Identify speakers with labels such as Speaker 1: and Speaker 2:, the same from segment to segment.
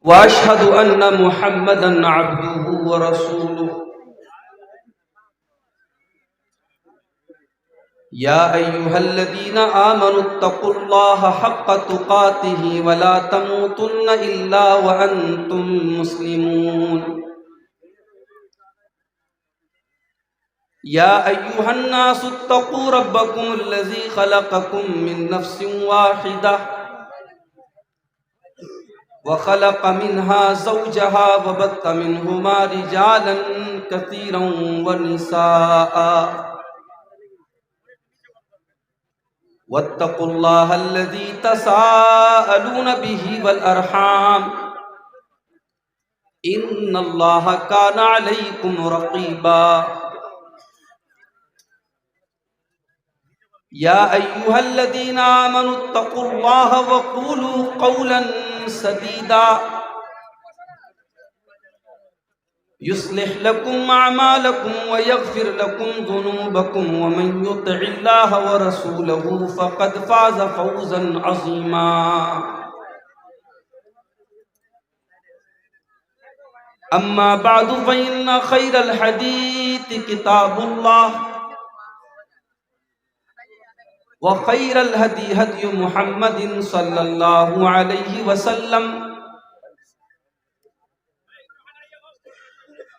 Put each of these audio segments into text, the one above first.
Speaker 1: واشهد ان محمدا عبده ورسوله يا ايها الذين امنوا اتقوا الله حق تقاته ولا تموتن الا وانتم مسلمون يا ايها الناس اتقوا ربكم الذي خلقكم من نفس واحده وخلق منها زوجها وبث منهما رجالا كثيرا ونساء واتقوا الله الذي تساءلون به والأرحام إن الله كان عليكم رقيبا يا أيها الذين آمنوا اتقوا الله وقولوا قولا سديدا يصلح لكم أعمالكم ويغفر لكم ذنوبكم ومن يطع الله ورسوله فقد فاز فوزا عظيما أما بعد فإن خير الحديث كتاب الله وخير الهدي هدي محمد صلى الله عليه وسلم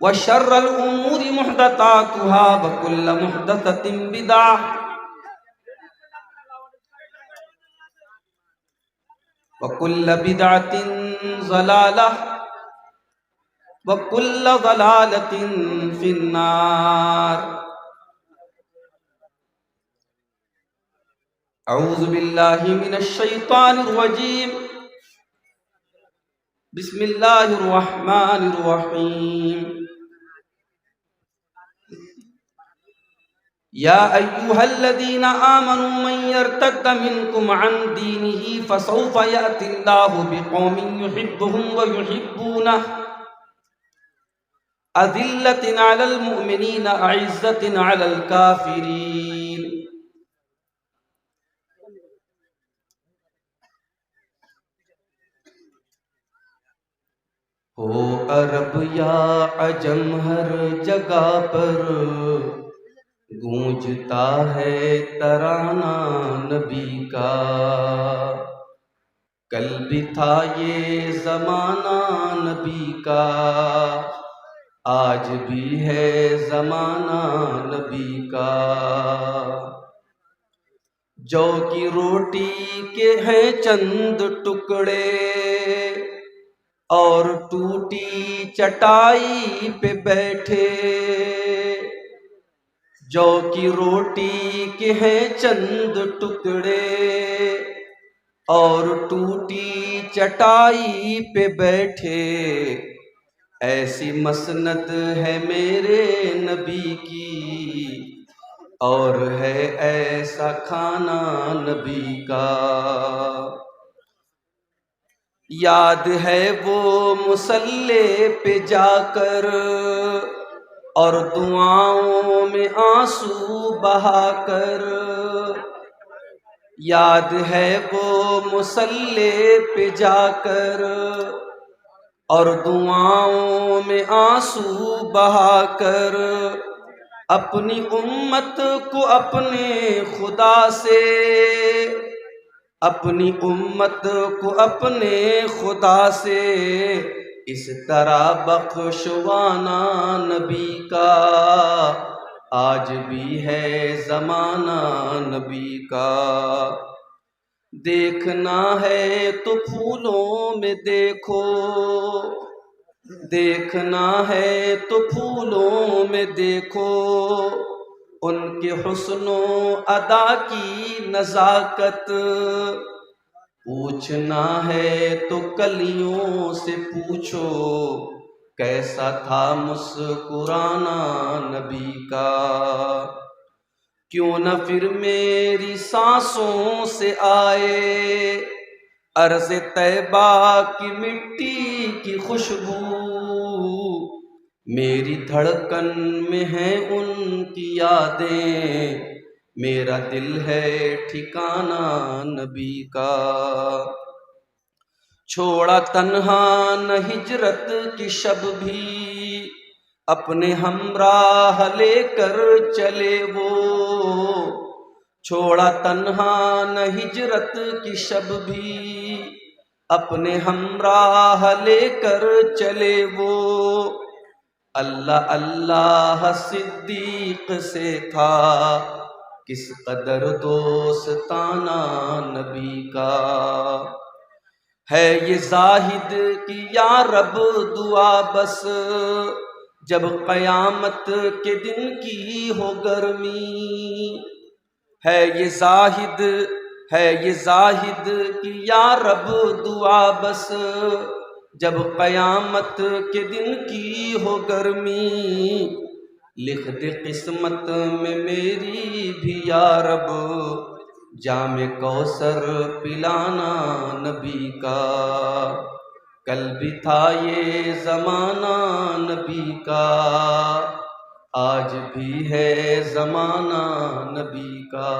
Speaker 1: وشر الأمور محدثاتها وكل محدثة بدعة وكل بدعة ضلالة وكل ضلالة في النار أعوذ بالله من الشيطان الرجيم بسم الله الرحمن الرحيم يا أيها الذين آمنوا من يرتد منكم عن دينه فسوف يأتي الله بقوم يحبهم ويحبونه أذلة على المؤمنين أعزة على الكافرين ہو عرب یا عجم ہر جگہ پر گونجتا ہے ترانہ نبی کا کل بھی تھا یہ زمانہ نبی کا آج بھی ہے زمانہ نبی کا جو کی روٹی کے ہیں چند ٹکڑے اور ٹوٹی چٹائی پہ بیٹھے جو کی روٹی کے ہیں چند ٹکڑے اور ٹوٹی چٹائی پہ بیٹھے ایسی مسند ہے میرے نبی کی اور ہے ایسا کھانا نبی کا یاد ہے وہ مصلی پہ جا کر اور دعاؤں میں آنسو بہا کر یاد ہے وہ مصلی پہ جا کر اور دعاؤں میں آنسو بہا کر اپنی امت کو اپنے خدا سے اپنی امت کو اپنے خدا سے اس طرح بخشوانا نبی کا آج بھی ہے زمانہ نبی کا دیکھنا ہے تو پھولوں میں دیکھو دیکھنا ہے تو پھولوں میں دیکھو ان کے حسن و ادا کی نزاکت پوچھنا ہے تو کلیوں سے پوچھو کیسا تھا مسکرانا نبی کا کیوں نہ پھر میری سانسوں سے آئے عرض طیبہ کی مٹی کی خوشبو میری دھڑکن میں ہیں ان کی یادیں میرا دل ہے ٹھکانہ نبی کا چھوڑا تنہا نہ ہجرت کی شب بھی، اپنے ہمراہ لے کر چلے وہ، چھوڑا تنہا نہ ہجرت کی شب بھی، اپنے ہمراہ لے کر چلے وہ، اللہ اللہ صدیق سے تھا کس قدر دوستانہ نبی کا، ہے یہ زاہد کی یا رب دعا بس، جب قیامت کے دن کی ہو گرمی، ہے یہ زاہد کی یا رب دعا بس، جب قیامت کے دن کی ہو گرمی، لکھ دے قسمت میں میری بھی یا رب، جام کوثر پلانا نبی کا، کل بھی تھا یہ زمانہ نبی کا، آج بھی ہے زمانہ نبی کا،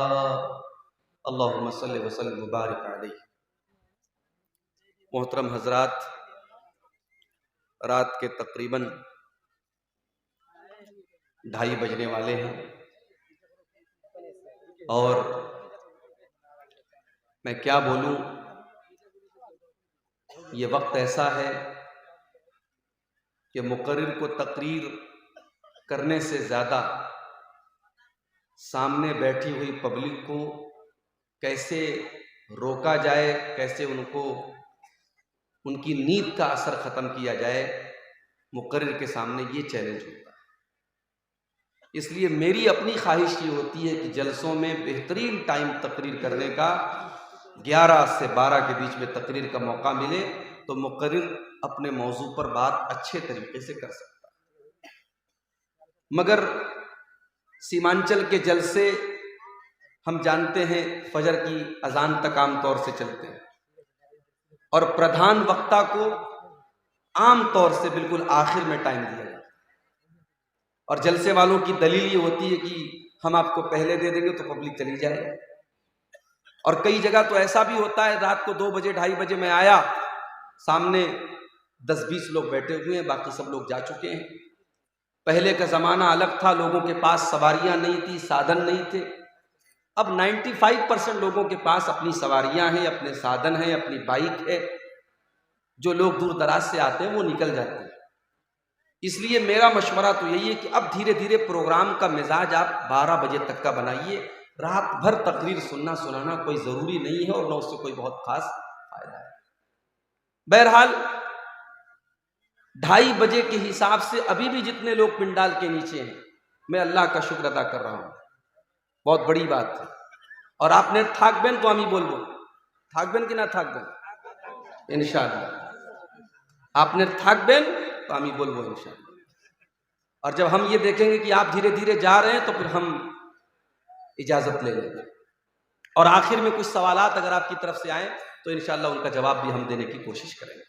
Speaker 1: اللہم صلی وسلم وبارک علیہ۔ محترم حضرات، رات کے تقریباً 2:30 بجنے والے ہیں، اور میں کیا بولوں، یہ وقت ایسا ہے کہ مقرر کو تقریر کرنے سے زیادہ سامنے بیٹھی ہوئی پبلک کو کیسے روکا جائے، کیسے ان کی نیند کا اثر ختم کیا جائے، مقرر کے سامنے یہ چیلنج ہوتا ہے۔ اس لیے میری اپنی خواہش یہ ہوتی ہے کہ جلسوں میں بہترین ٹائم تقریر کرنے کا 11 سے 12 کے بیچ میں تقریر کا موقع ملے تو مقرر اپنے موضوع پر بات اچھے طریقے سے کر سکتا ہے، مگر سیمانچل کے جلسے ہم جانتے ہیں فجر کی اذان تک عام طور سے چلتے ہیں، اور پردھان وقتا کو عام طور سے بالکل آخر میں ٹائم دیا جاتا ہے، اور جلسے والوں کی دلیل یہ ہوتی ہے کہ ہم آپ کو پہلے دے دیں گے تو پبلک چلی جائے، اور کئی جگہ تو ایسا بھی ہوتا ہے رات کو 2 بجے 2:30 بجے میں آیا، سامنے 10-20 لوگ بیٹھے ہوئے ہیں، باقی سب لوگ جا چکے ہیں۔ پہلے کا زمانہ الگ تھا، لوگوں کے پاس سواریاں نہیں تھی، سادھن نہیں تھے، اب 95% لوگوں کے پاس اپنی سواریاں ہیں، اپنے سادھن ہیں، اپنی بائک ہے، جو لوگ دور دراز سے آتے ہیں وہ نکل جاتے ہیں۔ اس لیے میرا مشورہ تو یہی ہے کہ اب دھیرے دھیرے پروگرام کا مزاج آپ 12 بجے تک کا بنائیے، رات بھر تقریر سنانا کوئی ضروری نہیں ہے، اور نہ اس سے کوئی بہت خاص فائدہ ہے۔ بہرحال 2:30 بجے کے حساب سے ابھی بھی جتنے لوگ پنڈال کے نیچے ہیں، میں اللہ کا شکر ادا کر رہا ہوں، بہت بڑی بات ہے۔ اور آپ نے تھاک بین تو ہم ہی بول تھاک بین کی نہ تھاک بین انشاءاللہ، آپ نے تھاک بین تو ہم ہی بول انشاءاللہ۔ اور جب ہم یہ دیکھیں گے کہ آپ دھیرے دھیرے جا رہے ہیں تو پھر ہم اجازت لے لیں گے، اور آخر میں کچھ سوالات اگر آپ کی طرف سے آئیں تو انشاءاللہ ان کا جواب بھی ہم دینے کی کوشش کریں گے۔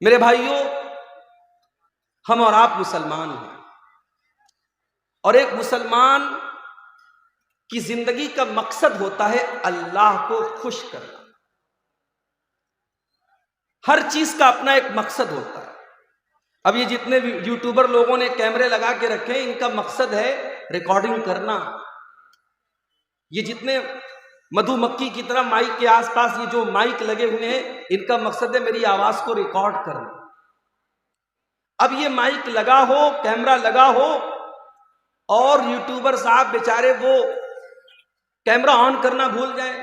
Speaker 1: میرے بھائیوں، ہم اور آپ مسلمان ہیں، اور ایک مسلمان کی زندگی کا مقصد ہوتا ہے اللہ کو خوش کرنا۔ ہر چیز کا اپنا ایک مقصد ہوتا ہے۔ اب یہ جتنے یوٹیوبر لوگوں نے کیمرے لگا کے رکھے ہیں، ان کا مقصد ہے ریکارڈنگ کرنا۔ یہ جتنے مدھو مکھی کی طرح مائک کے آس پاس یہ جو مائک لگے ہوئے ہیں، ان کا مقصد ہے میری آواز کو ریکارڈ کرنا۔ اب یہ مائک لگا ہو، کیمرہ لگا ہو، اور یوٹیوبر صاحب بیچارے وہ کیمرہ آن کرنا بھول جائیں،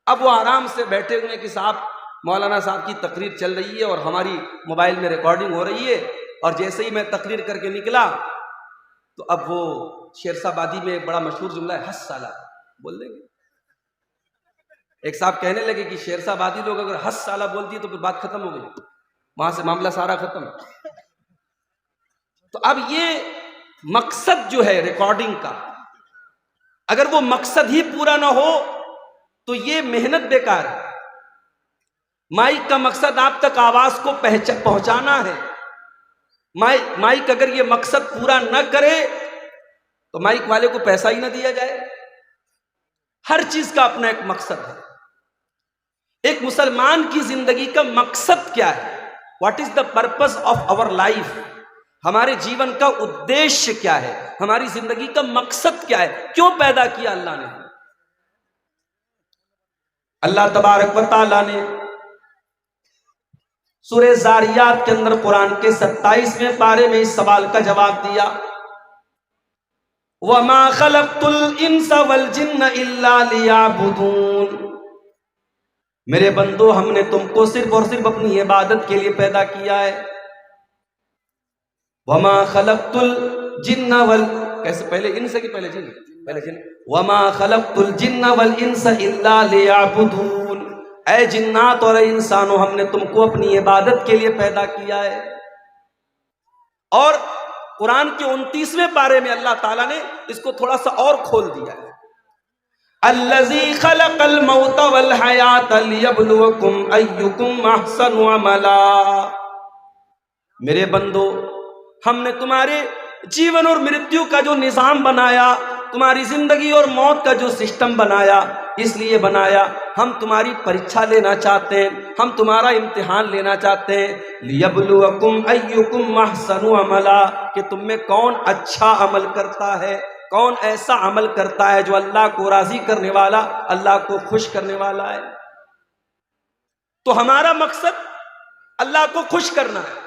Speaker 1: اب وہ آرام سے بیٹھے ہوئے کہ صاحب مولانا صاحب کی تقریر چل رہی ہے اور ہماری موبائل میں ریکارڈنگ ہو رہی ہے، اور جیسے ہی میں تقریر کر کے نکلا تو اب وہ شیرشاہ آبادی میں ایک بڑا مشہور جملہ ہے، ہس سالہ بول دیں گے۔ ایک صاحب کہنے لگے کہ شیرشاہ آبادی لوگ اگر ہس سالہ بول دیے تو پھر بات ختم ہو گئی، وہاں سے معاملہ سارا ختم۔ تو اب یہ مقصد جو ہے ریکارڈنگ کا، اگر وہ مقصد ہی پورا نہ ہو تو یہ محنت بیکار ہے۔ مائک کا مقصد آپ تک آواز کو پہنچانا ہے۔ مائک اگر یہ مقصد پورا نہ کرے تو مائک والے کو پیسہ ہی نہ دیا جائے۔ ہر چیز کا اپنا ایک مقصد ہے۔ ایک مسلمان کی زندگی کا مقصد کیا ہے؟ What is the purpose of our life? ہمارے جیون کا ادیش کیا ہے؟ ہماری زندگی کا مقصد کیا ہے؟ کیوں پیدا کیا اللہ نے؟ اللہ تبارک و تعالیٰ نے سورہ زاریات کے اندر قرآن کے 27ویں پارے میں اس سوال کا جواب دیا، وَمَا خَلَقْتُ الْإِنسَ وَالْجِنَّ إِلَّا لِيَعْبُدُونَ، میرے بندو ہم نے تم کو صرف اور صرف اپنی عبادت کے لیے پیدا کیا ہے۔ وَمَا خَلَقْتُ الْجِنَّ کیسے پہلے انس کی پہلے جن؟ پہلے جن۔ وَمَا خَلَقْتُ الْجِنَّ وَالْإِنسَ إِلَّا لِيَعْبُدُونَ، اے جنات اور اے انسانوں ہم نے تم کو اپنی عبادت کے لیے پیدا کیا ہے۔ اور قرآن کے 29ویں پارے میں اللہ تعالیٰ نے اس کو تھوڑا سا اور کھول دیا ہے، الذی خلق الموت والحیات لیبلوکم ایکم احسن عملا، میرے بندو ہم نے تمہارے جیون اور مرتیو کا جو نظام بنایا، تمہاری زندگی اور موت کا جو سسٹم بنایا، اس لیے بنایا ہم تمہاری پریچھا لینا چاہتے ہیں، ہم تمہارا امتحان لینا چاہتے ہیں، لیبلوکم ایکم احسن عملا، کہ تم میں کون اچھا عمل کرتا ہے، کون ایسا عمل کرتا ہے جو اللہ کو راضی کرنے والا، اللہ کو خوش کرنے والا ہے۔ تو ہمارا مقصد اللہ کو خوش کرنا ہے۔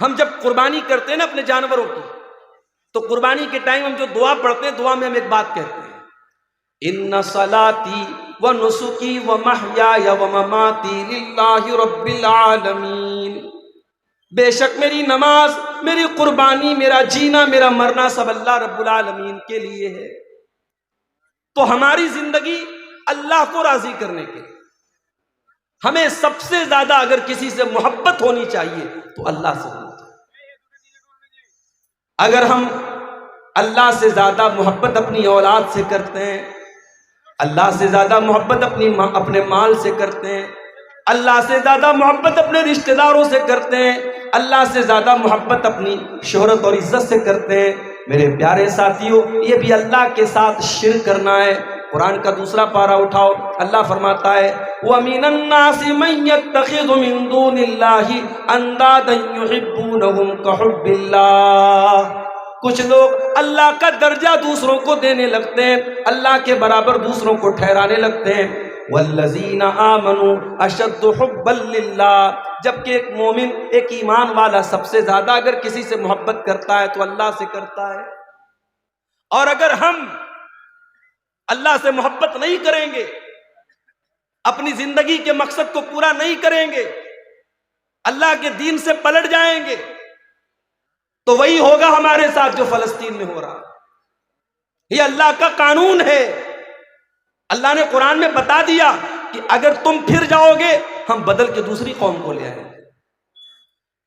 Speaker 1: ہم جب قربانی کرتے ہیں نا اپنے جانوروں کی، تو قربانی کے ٹائم ہم جو دعا پڑھتے ہیں، دعا میں ہم ایک بات کہتے ہیں، ان صلاتی و نسکی و محیای و مماتی للہ رب العالمین، بے شک میری نماز، میری قربانی، میرا جینا، میرا مرنا سب اللہ رب العالمین کے لیے ہے۔ تو ہماری زندگی اللہ کو راضی کرنے کے لیے، ہمیں سب سے زیادہ اگر کسی سے محبت ہونی چاہیے تو اللہ سے ہونی چاہیے۔ اگر ہم اللہ سے زیادہ محبت اپنی اولاد سے کرتے ہیں، اللہ سے زیادہ محبت اپنے مال سے کرتے ہیں، اللہ سے زیادہ محبت اپنے رشتہ داروں سے کرتے ہیں، اللہ سے زیادہ محبت اپنی شہرت اور عزت سے کرتے ہیں، میرے پیارے ساتھیوں یہ بھی اللہ کے ساتھ شرک کرنا ہے۔ قرآن کا دوسرا پارہ اٹھاؤ، اللہ فرماتا ہے وَمِنَ النَّاسِ مَن يَتَّخِذُ مِن دُونِ اللَّهِ أَندَادًا يُحِبُّونَهُمْ كَحُبِّ اللَّهِ، کچھ لوگ اللہ کا درجہ دوسروں کو دینے لگتے ہیں، اللہ کے برابر دوسروں کو ٹھہرانے لگتے ہیں۔ وَالَّذِينَ آمَنُوا أَشَدُّ حُبًّا لِلَّهِ، جبکہ ایک مومن، ایک ایمان والا سب سے زیادہ اگر کسی سے محبت کرتا ہے تو اللہ سے کرتا ہے۔ اور اگر ہم اللہ سے محبت نہیں کریں گے، اپنی زندگی کے مقصد کو پورا نہیں کریں گے، اللہ کے دین سے پلٹ جائیں گے، تو وہی ہوگا ہمارے ساتھ جو فلسطین میں ہو رہا۔ یہ اللہ کا قانون ہے۔ اللہ نے قرآن میں بتا دیا کہ اگر تم پھر جاؤ گے ہم بدل کے دوسری قوم کو لے آئیں گے۔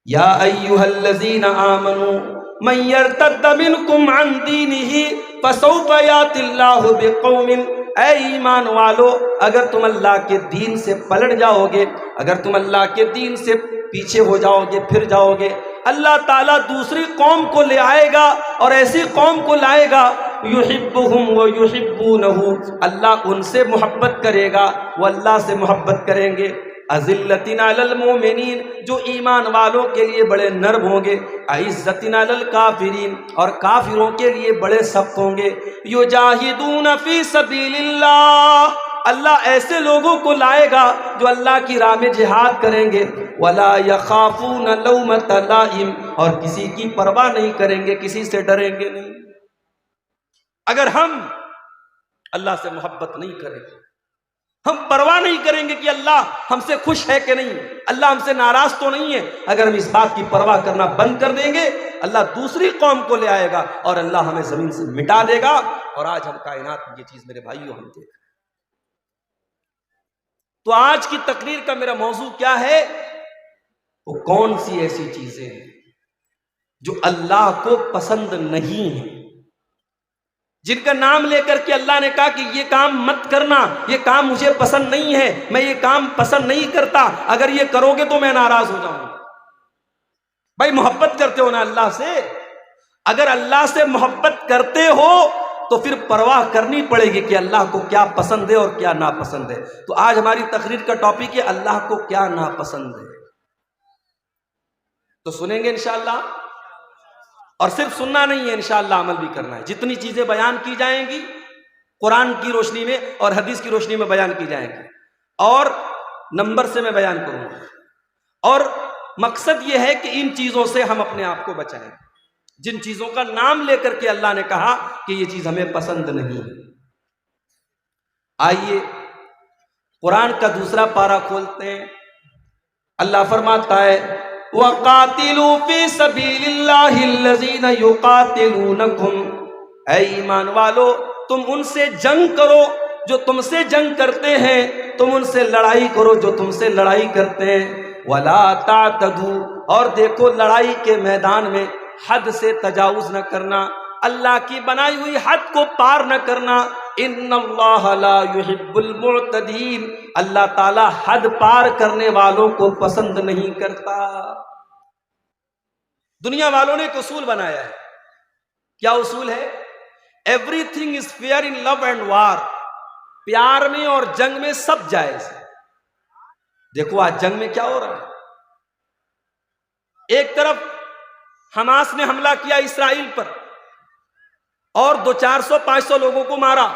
Speaker 1: یا ایھا الذین آمنوا من یرتد منکم عن دینہ فسوف یأتی اللہ بقوم، اے ایمان والو اگر تم اللہ کے دین سے پلٹ جاؤ گے، اگر تم اللہ کے دین سے پیچھے ہو جاؤ گے، پھر جاؤ گے، اللہ تعالیٰ دوسری قوم کو لے آئے گا، اور ایسی قوم کو لائے گا یحبہم ویحبونہ، اللہ ان سے محبت کرے گا، وہ اللہ سے محبت کریں گے۔ اذلۃ علی المؤمنین، جو ایمان والوں کے لیے بڑے نرم ہوں گے، عزۃ علی الکافرین، اور کافروں کے لیے بڑے سخت ہوں گے۔ یجاہدون فی سبیل اللہ، اللہ ایسے لوگوں کو لائے گا جو اللہ کی راہ میں جہاد کریں گے، ولا یخافون لومۃ لائم، اور کسی کی پرواہ نہیں کریں گے، کسی سے ڈریں گے نہیں۔ اگر ہم اللہ سے محبت نہیں کریں گے، ہم پرواہ نہیں کریں گے کہ اللہ ہم سے خوش ہے کہ نہیں، اللہ ہم سے ناراض تو نہیں ہے، اگر ہم اس بات کی پرواہ کرنا بند کر دیں گے، اللہ دوسری قوم کو لے آئے گا اور اللہ ہمیں زمین سے مٹا دے گا۔ اور آج ہم کائنات میں یہ چیز میرے بھائیوں ہم دیکھ۔ تو آج کی تقریر کا میرا موضوع کیا ہے؟ وہ کون سی ایسی چیزیں ہیں جو اللہ کو پسند نہیں ہیں، جن کا نام لے کر کے اللہ نے کہا کہ یہ کام مت کرنا، یہ کام مجھے پسند نہیں ہے، میں یہ کام پسند نہیں کرتا، اگر یہ کرو گے تو میں ناراض ہو جاؤں گا۔ بھائی محبت کرتے ہو نا اللہ سے، اگر اللہ سے محبت کرتے ہو
Speaker 2: تو پھر پرواہ کرنی پڑے گی کہ اللہ کو کیا پسند ہے اور کیا ناپسند ہے۔ تو آج ہماری تقریر کا ٹاپک ہے اللہ کو کیا ناپسند ہے، تو سنیں گے انشاءاللہ، اور صرف سننا نہیں ہے، انشاءاللہ عمل بھی کرنا ہے۔ جتنی چیزیں بیان کی جائیں گی قرآن کی روشنی میں اور حدیث کی روشنی میں بیان کی جائیں گی، اور نمبر سے میں بیان کروں گا، اور مقصد یہ ہے کہ ان چیزوں سے ہم اپنے آپ کو بچائیں، جن چیزوں کا نام لے کر کے اللہ نے کہا کہ یہ چیز ہمیں پسند نہیں ہے۔ آئیے قرآن کا دوسرا پارہ کھولتے ہیں۔ اللہ فرماتا ہے وَقَاتِلُوا فِي سَبِيلِ اللَّهِ الَّذِينَ يُقَاتِلُونَكُمْ، اے ایمان والو تم ان سے جنگ کرو جو تم سے جنگ کرتے ہیں، تم ان سے لڑائی کرو جو تم سے لڑائی کرتے ہیں، وَلَا تَعْتَدُوا، اور دیکھو لڑائی کے میدان میں حد سے تجاوز نہ کرنا، اللہ کی بنائی ہوئی حد کو پار نہ کرنا، ان اللہ لا یحب المعتدین، اللہ تعالی حد پار کرنے والوں کو پسند نہیں کرتا۔ دنیا والوں نے ایک اصول بنایا ہے، کیا اصول ہے؟ Everything is fair in love and war, پیار میں اور جنگ میں سب جائز ہے۔ دیکھو آج جنگ میں کیا ہو رہا ہے، ایک طرف حماس نے حملہ کیا اسرائیل پر اور 400-500 لوگوں کو مارا،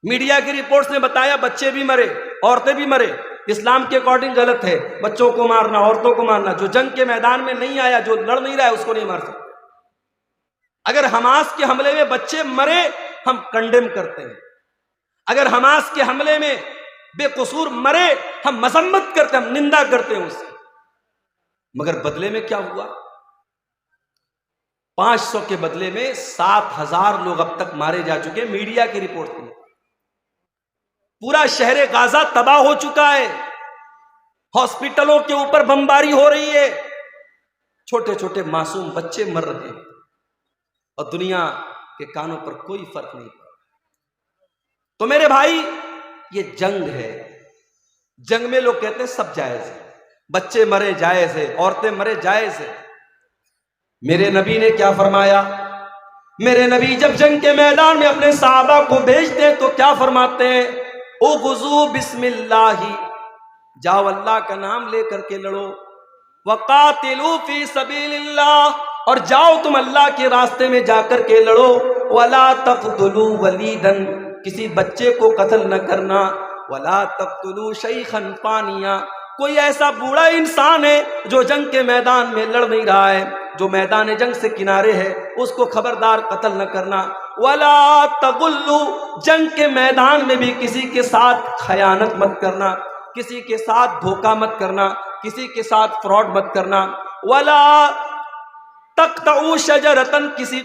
Speaker 2: میڈیا کی رپورٹس نے بتایا بچے بھی مرے، عورتیں بھی مرے، اسلام کے اکارڈنگ غلط ہے بچوں کو مارنا، عورتوں کو مارنا، جو جنگ کے میدان میں نہیں آیا، جو لڑ نہیں رہا ہے اس کو نہیں مار سکتے۔ اگر حماس کے حملے میں بچے مرے ہم کنڈیم کرتے ہیں، اگر حماس کے حملے میں بے قصور مرے ہم مذمت کرتے ہیں، ہم نندا کرتے ہیں اس کی، مگر بدلے میں کیا ہوا؟ 500 کے بدلے میں 7000 لوگ اب تک مارے جا چکے، میڈیا کی رپورٹ میں پورا شہر غازہ تباہ ہو چکا ہے، ہاسپٹلوں کے اوپر بمباری ہو رہی ہے، چھوٹے چھوٹے معصوم بچے مر رہے ہیں، اور دنیا کے کانوں پر کوئی فرق نہیں پڑا۔ تو میرے بھائی یہ جنگ ہے، جنگ میں لوگ کہتے ہیں سب جائز ہے، بچے مرے جائز ہے، عورتیں مرے جائز ہے۔ میرے نبی نے کیا فرمایا؟ میرے نبی جب جنگ کے میدان میں اپنے صحابہ کو بھیجتے ہیں تو کیا فرماتے ہیں؟ اغزو بسم اللہ، جاؤ اللہ کا نام لے کر کے لڑو، وقاتلوا فی سبیل اللہ، اور جاؤ تم اللہ کے راستے میں جا کر کے لڑو، ولا تقتلوا ولیدا، کسی بچے کو قتل نہ کرنا، ولا تقتلوا شیخا فانیا، کوئی ایسا بوڑھا انسان ہے جو جنگ کے میدان میں لڑ نہیں رہا ہے، جو میدان جنگ سے کنارے ہے، اس کو خبردار قتل نہ کرنا، ولا تغلوا، جنگ کے میدان میں بھی کسی کے ساتھ خیانت مت کرنا، کسی کے ساتھ دھوکہ مت کرنا، کسی کے ساتھ فراڈ مت کرنا، ولا تقطعوا شجرۃ، کسی